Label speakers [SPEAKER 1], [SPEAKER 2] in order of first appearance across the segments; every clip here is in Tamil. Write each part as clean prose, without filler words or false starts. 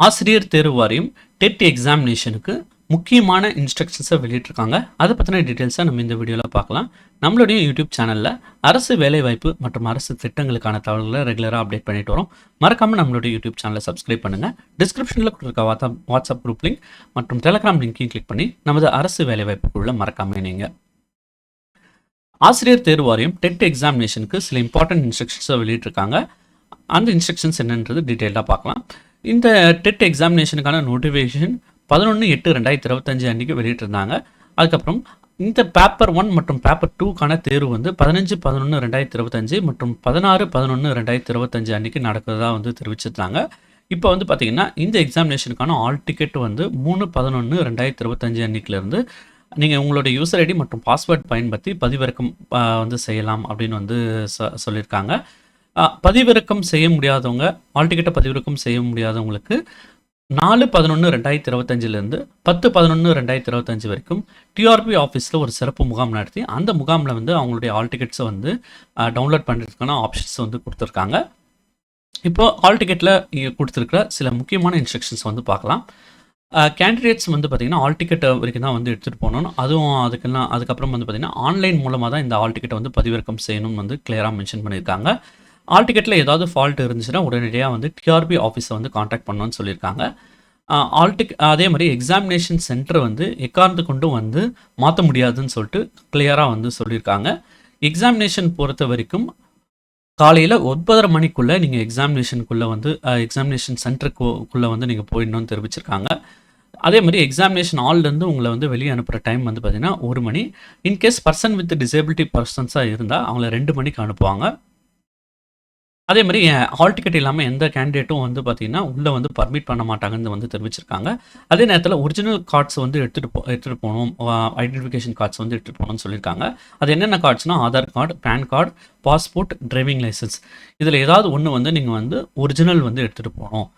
[SPEAKER 1] ஆசிரியர் தேர்வு வாரியம் டெட் எக்ஸாமினேஷனுக்கு முக்கியமான இன்ஸ்ட்ரக்ஷன்ஸை வெளியிட்டிருக்காங்க. அதை பற்றின டீட்டெயில்ஸை நம்ம இந்த வீடியோவில் பார்க்கலாம். நம்மளுடைய யூடியூப் சேனலில் அரசு வேலைவாய்ப்பு மற்றும் அரசு திட்டங்களுக்கான தகவல்களை ரெகுலராக அப்டேட் பண்ணிட்டு வரோம். மறக்காமல் நம்மளுடைய யூடியூப் சேனலை சப்ஸ்கிரைப் பண்ணுங்கள். டிஸ்கிரிப்ஷனில் கொடுத்துருக்க வாட்ஸ்அப் குரூப் லிங்க் மற்றும் டெலகிராம் லிங்க்கையும் கிளிக் பண்ணி நமது அரசு வேலைவாய்ப்புக்குள்ள மறக்காமல் நீங்கள் ஆசிரியர் தேர்வு வாரியம் டெட் எக்ஸாமினேஷனுக்கு சில இம்பார்ட்டன்ட் இன்ஸ்ட்ரக்ஷன்ஸை வெளியிட்டிருக்காங்க. அந்த இன்ஸ்ட்ரக்ஷன்ஸ் என்னன்றது டீட்டெயிலாக பார்க்கலாம். இந்த டெட் எக்ஸாமினேஷனுக்கான நோட்டிஃபிகேஷன் 11/8/2025 அன்றைக்கி வெளியிட்டிருந்தாங்க. அதுக்கப்புறம் இந்த பேப்பர் 1 மற்றும் பேப்பர் 2க்கான தேர்வு வந்து 15/11/2025 மற்றும் 16/11/2025 அன்றைக்கி நடக்கிறதா வந்து தெரிவிச்சிருந்தாங்க. இப்போ வந்து பார்த்திங்கன்னா இந்த எக்ஸாமினேஷனுக்கான ஆல் டிக்கெட் வந்து 3/11/2025 அன்றைக்கிலேருந்து நீங்கள் உங்களுடைய யூசர் ஐடி மற்றும் பாஸ்வேர்ட் பயன்படுத்தி பதிவிறக்கம் வந்து செய்யலாம் அப்படின்னு வந்து சொல்லியிருக்காங்க. பதிவிறக்கம் செய்ய முடியாதவங்க, ஆல் டிக்கெட்டை பதிவிறக்கம் செய்ய முடியாதவங்களுக்கு 4/11/2025 10/11/2025 வரைக்கும் டிஆர்பி ஆஃபீஸில் ஒரு சிறப்பு முகாம் நடத்தி அந்த முகாமில் வந்து அவங்களுடைய ஆல் டிக்கெட்ஸை வந்து டவுன்லோட் பண்ணுறதுக்கான ஆப்ஷன்ஸ் வந்து கொடுத்துருக்காங்க. இப்போது ஆல் டிக்கெட்டில் கொடுத்துருக்கிற சில முக்கியமான இன்ஸ்ட்ரக்ஷன்ஸ் வந்து பார்க்கலாம். கேண்டிடேட்ஸ் வந்து பார்த்திங்கன்னா ஆல் டிக்கெட் வரைக்கும் தான் வந்து எடுத்துகிட்டு போகணும். அதுக்கப்புறம் வந்து பார்த்திங்கன்னா ஆன்லைன் மூலமாக தான் இந்த ஆல் டிக்கெட்டை வந்து பதிவிறக்கம் செய்யணும்னு வந்து கிளியராக மென்ஷன் பண்ணியிருக்காங்க. ஆல் டிக்கெட்டில் ஏதாவது ஃபால்ட் இருந்துச்சுன்னா உடனடியாக வந்து டிஆர்பி ஆஃபீஸை வந்து காண்டாக்ட் பண்ணணும்னு சொல்லியிருக்காங்க. அதே மாதிரி எக்ஸாமினேஷன் சென்டர் வந்து எக்காரணத்து கொண்டும் வந்து மாற்ற முடியாதுன்னு சொல்லிட்டு கிளியராக வந்து சொல்லியிருக்காங்க. எக்ஸாமினேஷன் பொறுத்த வரைக்கும் காலையில் 9:30 மணிக்குள்ளே நீங்கள் எக்ஸாமினேஷன் சென்டருக்குள்ளே வந்து நீங்கள் போயிடணும்னு தெரிவிச்சிருக்காங்க. அதே மாதிரி எக்ஸாமினேஷன் ஹால்லேருந்து உங்களை வந்து வெளியே அனுப்புகிற டைம் வந்து பார்த்திங்கன்னா 1 மணி. இன்கேஸ் பர்சன் வித் டிசேபிலிட்டி பர்சன்ஸாக இருந்தால் அவங்கள 2 மணிக்கு அனுப்புவாங்க. அதே மாதிரி ஹால் டிக்கெட் இல்லாமல் எந்த கேண்டிடேட்டும் வந்து பார்த்திங்கன்னா உள்ளே வந்து பர்மிட் பண்ண மாட்டாங்கன்னு வந்து தெரிவிச்சிருக்காங்க. அதே நேரத்தில் ஒரிஜினல் கார்ட்ஸ் வந்து எடுத்துகிட்டு போகணும், ஐடென்டிஃபிகேஷன் கார்ட்ஸ் வந்து எடுத்துகிட்டு போகணும்னு சொல்லியிருக்காங்க. அது என்னென்ன கார்ட்ஸ்னால் Aadhaar card, pan card, passport, driving licence, இதில் ஏதாவது ஒன்று வந்து நீங்கள் வந்து ஒரிஜினல் வந்து எடுத்துகிட்டு போகணும்.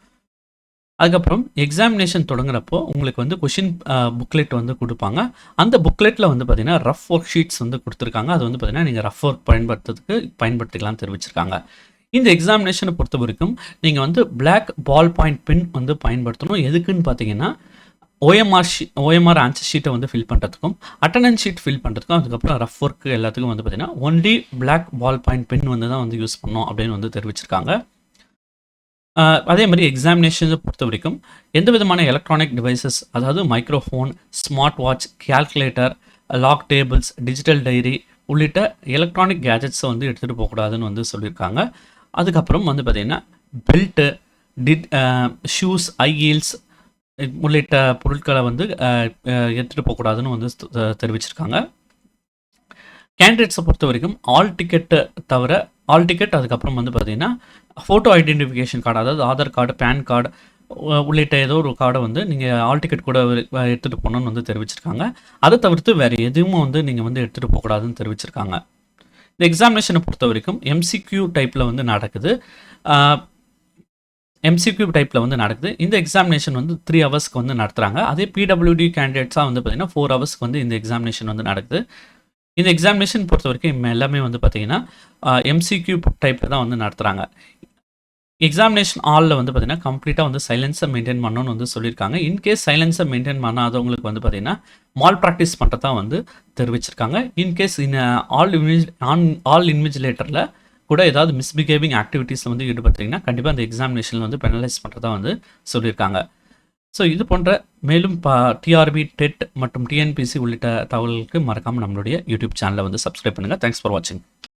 [SPEAKER 1] அதுக்கப்புறம் எக்ஸாமினேஷன் தொடங்குறப்போ உங்களுக்கு வந்து கொஷின் புக்லெட் வந்து கொடுப்பாங்க. அந்த புக்லெட்டில் வந்து பார்த்திங்கன்னா ரஃப் ஒர்க் ஷீட்ஸ் வந்து கொடுத்துருக்காங்க. அது வந்து பார்த்திங்கன்னா நீங்கள் ரஃப் ஒர்க் பயன்படுத்திக்கலாம்னு தெரிவிச்சிருக்காங்க. இந்த எக்ஸாமினேஷனை பொறுத்த வரைக்கும் நீங்கள் வந்து பிளாக் பால் பாயிண்ட் பென் வந்து பயன்படுத்தணும். எதுக்குன்னு பார்த்தீங்கன்னா ஓஎம்ஆர் ஆன்சர் ஷீட்டை வந்து ஃபில் பண்ணுறதுக்கும் அட்டண்டன்ஸ் ஷீட் ஃபில் பண்ணுறதுக்கும் அதுக்கப்புறம் ரஃப் ஒர்க்கு எல்லாத்துக்கும் வந்து பார்த்திங்கன்னா only black ball point pen வந்து தான் வந்து யூஸ் பண்ணணும் அப்படின்னு வந்து தெரிவிச்சிருக்காங்க. அதே மாதிரி எக்ஸாமினேஷனை பொறுத்த வரைக்கும் எந்த விதமான எலக்ட்ரானிக் டிவைசஸ், அதாவது microphone, smart watch, calculator, log tables, digital diary உள்ளிட்ட எலக்ட்ரானிக் கேஜெட்ஸை வந்து எடுத்துகிட்டு போகக்கூடாதுன்னு வந்து சொல்லியிருக்காங்க. அதுக்கப்புறம் வந்து பார்த்திங்கன்னா பெல்ட்டு, ஷூஸ், ஐ ஹீல்ஸ் உள்ளிட்ட பொருட்களை வந்து எடுத்துகிட்டு போகக்கூடாதுன்னு வந்து தெரிவிச்சிருக்காங்க. கேண்டிடேட்ஸை பொறுத்த வரைக்கும் ஆல் டிக்கெட் அதுக்கப்புறம் வந்து பார்த்திங்கன்னா ஃபோட்டோ ஐடென்டிஃபிகேஷன் கார்டு, அதாவது ஆதார் கார்டு, பேன் கார்டு உள்ளிட்ட ஏதோ ஒரு கார்டை வந்து நீங்கள் ஆல் டிக்கெட் கூட எடுத்துகிட்டு போகணுன்னு வந்து தெரிவிச்சிருக்காங்க. அதை தவிர்த்து வேறு எதுவும் வந்து நீங்கள் வந்து எடுத்துகிட்டு போகக்கூடாதுன்னு தெரிவிச்சிருக்காங்க. இந்த எக்ஸாமினேஷனை பொறுத்த வரைக்கும் எம்சிக்யூ டைப்பில் வந்து நடக்குது. இந்த எக்ஸாமினேஷன் வந்து 3 ஹவர்ஸ்க்கு வந்து நடத்துகிறாங்க. அதே பிடபிள்யூடி கேண்டிடேட்ஸாக வந்து பார்த்திங்கன்னா 4 ஹவர்ஸ்க்கு வந்து இந்த எக்ஸாமினேஷன் வந்து நடக்குது. இந்த எக்ஸாமினேஷன் பொறுத்த வரைக்கும் எல்லாமே வந்து பார்த்திங்கன்னா எம்சிக்யூ டைப்பில் தான் வந்து நடத்துகிறாங்க. எக்ஸாமினேஷன் ஹாலில் வந்து பார்த்திங்கன்னா கம்ப்ளீட்டாக வந்து சைலன்ஸை மெயின்டைன் பண்ணணும்னு வந்து சொல்லியிருக்காங்க. இன்கேஸ் சைலன்ஸை மெயின்டைன் பண்ணாதவங்களுக்கு வந்து பார்த்திங்கன்னா மால் ப்ராக்டிஸ் பண்ணுறதா வந்து தெரிவிச்சிருக்காங்க. இன்கேஸ் ஆல் இன்விஜிலேட்டரில் கூட ஏதாவது மிஸ்பிஹேவிங் ஆக்டிவிட்டீஸில் வந்து ஈடுபடுத்திங்கன்னா கண்டிப்பாக அந்த எக்ஸாமினேஷனில் வந்து பெனலைஸ் பண்ணுறதா வந்து சொல்லியிருக்காங்க. ஸோ இது போன்ற மேலும் டிஆர்பி, டெட் மற்றும் டிஎன்பிசி உள்ளிட்ட தகவல்களுக்கு மறக்காமல் நம்மளுடைய யூடியூப் சேனலை வந்து சப்ஸ்கிரைப் பண்ணுங்கள். தேங்க்ஸ் ஃபார் வாட்சிங்.